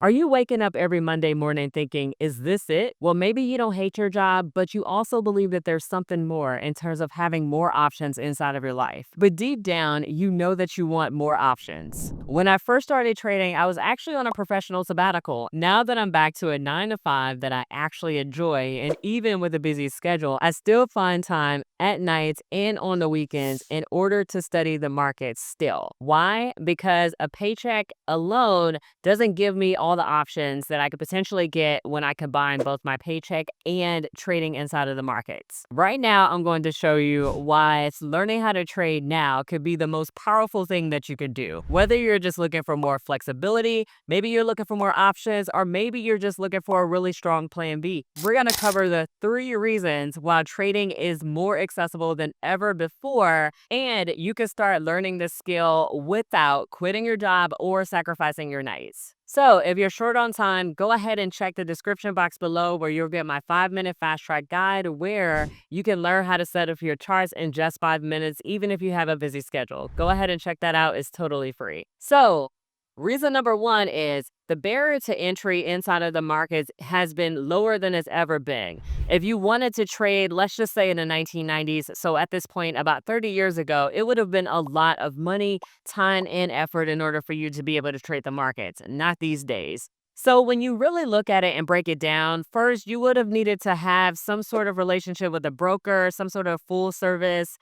Are you waking up every Monday morning thinking, is this it? Well, maybe you don't hate your job, but you also believe that there's something more in terms of having more options inside of your life. But deep down, you know that you want more options. When I first started trading, I was actually on a professional sabbatical. Now that I'm back to a 9 to 5 that I actually enjoy, and even with a busy schedule, I still find time at nights and on the weekends in order to study the markets still. Why? Because a paycheck alone doesn't give me all the options that I could potentially get when I combine both my paycheck and trading inside of the markets. Right now, I'm going to show you why learning how to trade now could be the most powerful thing that you could do. Whether you're just looking for more flexibility, maybe you're looking for more options, or maybe you're just looking for a really strong plan B. We're going to cover the 3 reasons why trading is more accessible than ever before, and you can start learning this skill without quitting your job or sacrificing your nights. So, if you're short on time, go ahead and check the description box below where you'll get my 5-minute fast track guide where you can learn how to set up your charts in just 5 minutes, even if you have a busy schedule. Go ahead and check that out. It's totally free. So, reason number one is the barrier to entry inside of the markets has been lower than it's ever been. If you wanted to trade, let's just say in the 1990s, so at this point, about 30 years ago, it would have been a lot of money, time, and effort in order for you to be able to trade the markets, not these days. So when you really look at it and break it down, first, you would have needed to have some sort of relationship with a broker, some sort of full service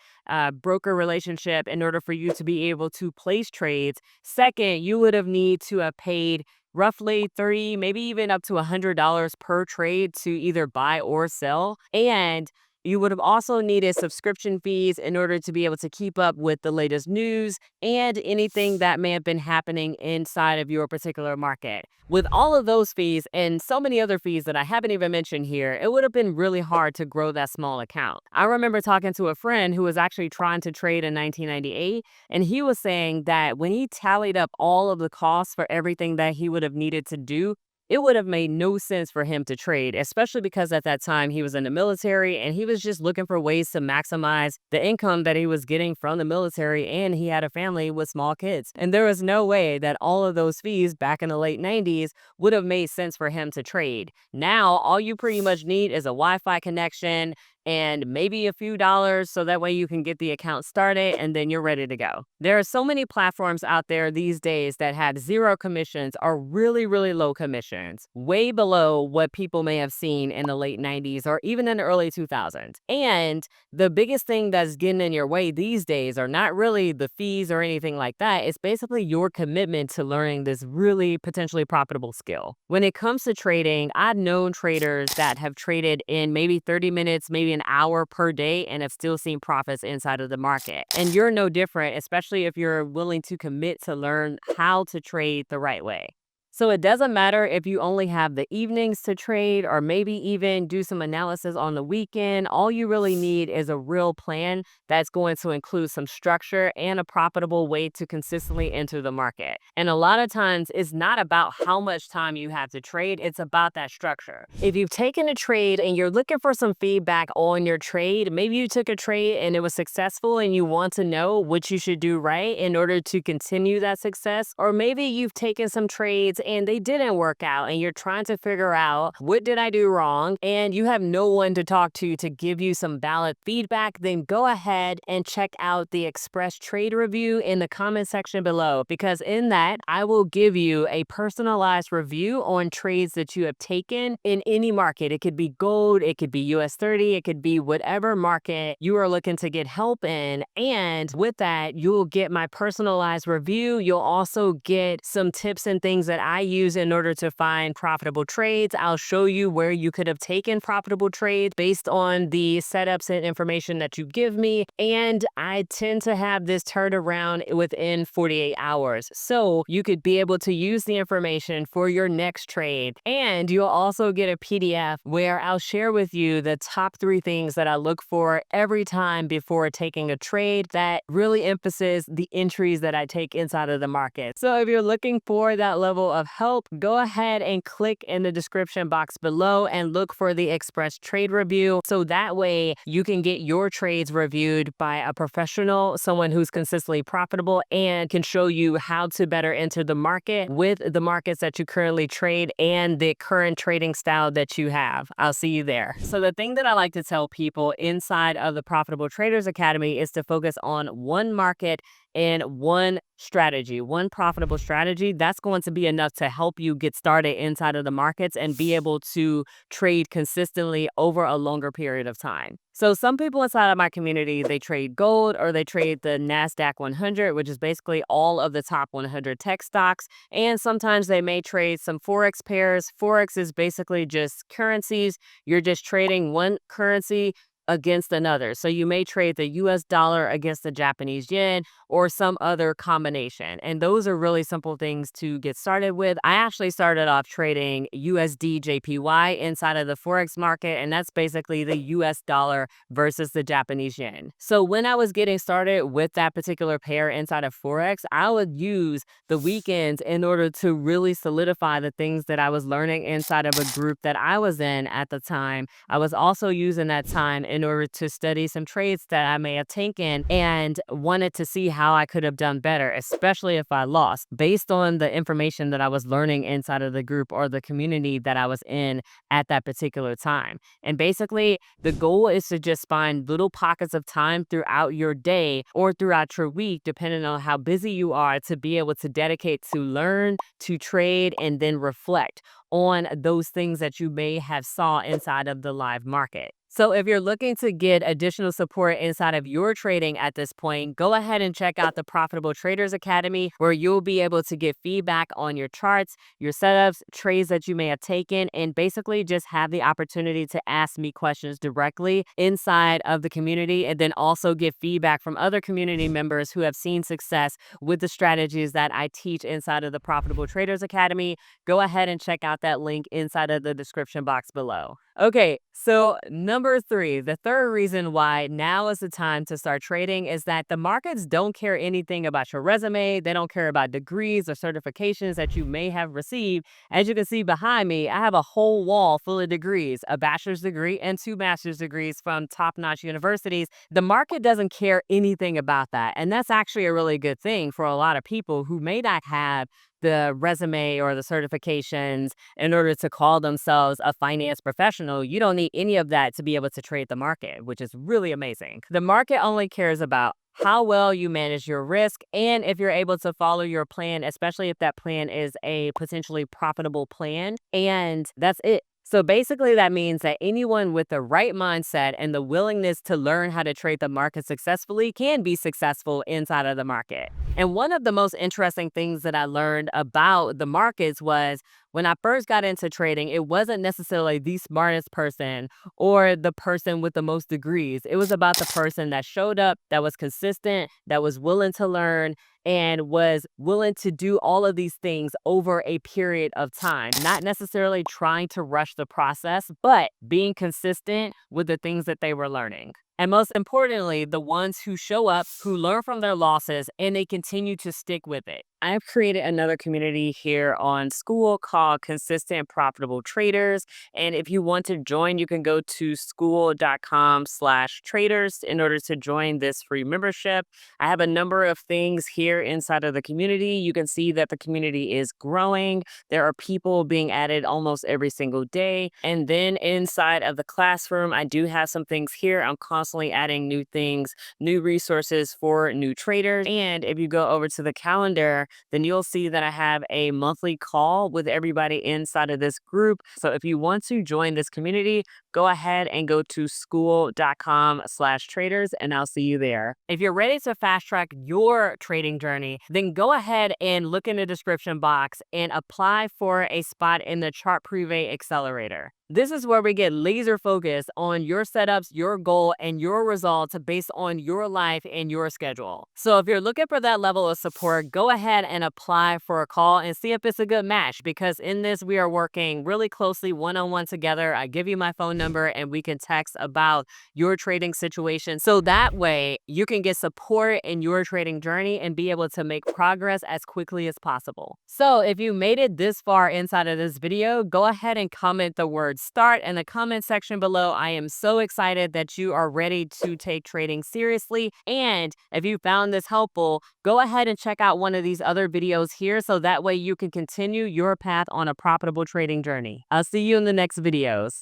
broker relationship in order for you to be able to place trades. Second, you would have need to have paid roughly 30, maybe even up to $100 per trade to either buy or sell. And you would have also needed subscription fees in order to be able to keep up with the latest news and anything that may have been happening inside of your particular market. With all of those fees and so many other fees that I haven't even mentioned here, it would have been really hard to grow that small account. I remember talking to a friend who was actually trying to trade in 1998, and he was saying that when he tallied up all of the costs for everything that he would have needed to do, it would have made no sense for him to trade, especially because at that time he was in the military and he was just looking for ways to maximize the income that he was getting from the military, and he had a family with small kids. And there was no way that all of those fees back in the late 90s would have made sense for him to trade. Now, all you pretty much need is a Wi-Fi connection and maybe a few dollars so that way you can get the account started and then you're ready to go. There are so many platforms out there these days that have zero commissions or really, really low commissions, way below what people may have seen in the late 90s or even in the early 2000s. And the biggest thing that's getting in your way these days are not really the fees or anything like that. It's basically your commitment to learning this really potentially profitable skill. When it comes to trading, I've known traders that have traded in maybe 30 minutes, maybe an hour per day, and have still seen profits inside of the market. And you're no different, especially if you're willing to commit to learn how to trade the right way. So it doesn't matter if you only have the evenings to trade or maybe even do some analysis on the weekend. All you really need is a real plan that's going to include some structure and a profitable way to consistently enter the market. And a lot of times it's not about how much time you have to trade, it's about that structure. If you've taken a trade and you're looking for some feedback on your trade, maybe you took a trade and it was successful and you want to know what you should do right in order to continue that success, or maybe you've taken some trades and they didn't work out and you're trying to figure out what did I do wrong and you have no one to talk to give you some valid feedback, then go ahead and check out the Express Trade Review in the comment section below, because in that I will give you a personalized review on trades that you have taken in any market. It could be gold, it could be US 30, it could be whatever market you are looking to get help in. And with that, you'll get my personalized review. You'll also get some tips and things that I use in order to find profitable trades. I'll show you where you could have taken profitable trades based on the setups and information that you give me. And I tend to have this turned around within 48 hours. So you could be able to use the information for your next trade. And you'll also get a PDF where I'll share with you the top 3 things that I look for every time before taking a trade that really emphasizes the entries that I take inside of the market. So if you're looking for that level of of help, go ahead and click in the description box below and look for the express trade review. So that way you can get your trades reviewed by a professional, someone who's consistently profitable and can show you how to better enter the market with the markets that you currently trade and the current trading style that you have. I'll see you there. So the thing that I like to tell people inside of the Profitable Traders Academy is to focus on one market and one strategy, one profitable strategy. That's going to be enough to help you get started inside of the markets and be able to trade consistently over a longer period of time. So some people inside of my community, they trade gold or they trade the NASDAQ 100, which is basically all of the top 100 tech stocks. And sometimes they may trade some Forex pairs. Forex is basically just currencies. You're just trading one currency against another. So you may trade the US dollar against the Japanese yen or some other combination. And those are really simple things to get started with. I actually started off trading USD JPY inside of the Forex market, and that's basically the US dollar versus the Japanese yen. So when I was getting started with that particular pair inside of Forex, I would use the weekends in order to really solidify the things that I was learning inside of a group that I was in at the time. I was also using that time in order to study some trades that I may have taken and wanted to see how I could have done better, especially if I lost, based on the information that I was learning inside of the group or the community that I was in at that particular time. And basically, the goal is to just find little pockets of time throughout your day or throughout your week, depending on how busy you are, to be able to dedicate to learn, to trade, and then reflect on those things that you may have saw inside of the live market. So if you're looking to get additional support inside of your trading at this point, go ahead and check out the Profitable Traders Academy, where you'll be able to get feedback on your charts, your setups, trades that you may have taken, and basically just have the opportunity to ask me questions directly inside of the community, and then also get feedback from other community members who have seen success with the strategies that I teach inside of the Profitable Traders Academy. Go ahead and check out that link inside of the description box below. Okay, so number 3, the third reason why now is the time to start trading is that the markets don't care anything about your resume. They don't care about degrees or certifications that you may have received. As you can see behind me, I have a whole wall full of degrees, a bachelor's degree and 2 master's degrees from top-notch universities. The market doesn't care anything about that. And that's actually a really good thing for a lot of people who may not have the resume or the certifications in order to call themselves a finance professional. You don't need any of that to be able to trade the market, which is really amazing. The market only cares about how well you manage your risk and if you're able to follow your plan, especially if that plan is a potentially profitable plan. And that's it. So basically, that means that anyone with the right mindset and the willingness to learn how to trade the market successfully can be successful inside of the market. And one of the most interesting things that I learned about the markets was when I first got into trading, it wasn't necessarily the smartest person or the person with the most degrees. It was about the person that showed up, that was consistent, that was willing to learn, and was willing to do all of these things over a period of time, not necessarily trying to rush the process, but being consistent with the things that they were learning. And most importantly, the ones who show up, who learn from their losses, and they continue to stick with it. I've created another community here on School called Consistent Profitable Traders. And if you want to join, you can go to school.com/traders in order to join this free membership. I have a number of things here inside of the community. You can see that the community is growing. There are people being added almost every single day. And then inside of the classroom, I do have some things here. I'm constantly adding new things, new resources for new traders. And if you go over to the calendar, then you'll see that I have a monthly call with everybody inside of this group. So if you want to join this community, go ahead and go to school.com/traders and I'll see you there. If you're ready to fast track your trading journey, then go ahead and look in the description box and apply for a spot in the Chart Privé Accelerator. This is where we get laser focused on your setups, your goal, and your results based on your life and your schedule. So if you're looking for that level of support, go ahead and apply for a call and see if it's a good match, because in this, we are working really closely one-on-one together. I give you my phone number and we can text about your trading situation. So that way you can get support in your trading journey and be able to make progress as quickly as possible. So if you made it this far inside of this video, go ahead and comment the word start in the comment section below. I am so excited that you are ready to take trading seriously. And if you found this helpful, go ahead and check out one of these other videos here so that way you can continue your path on a profitable trading journey. I'll see you in the next videos.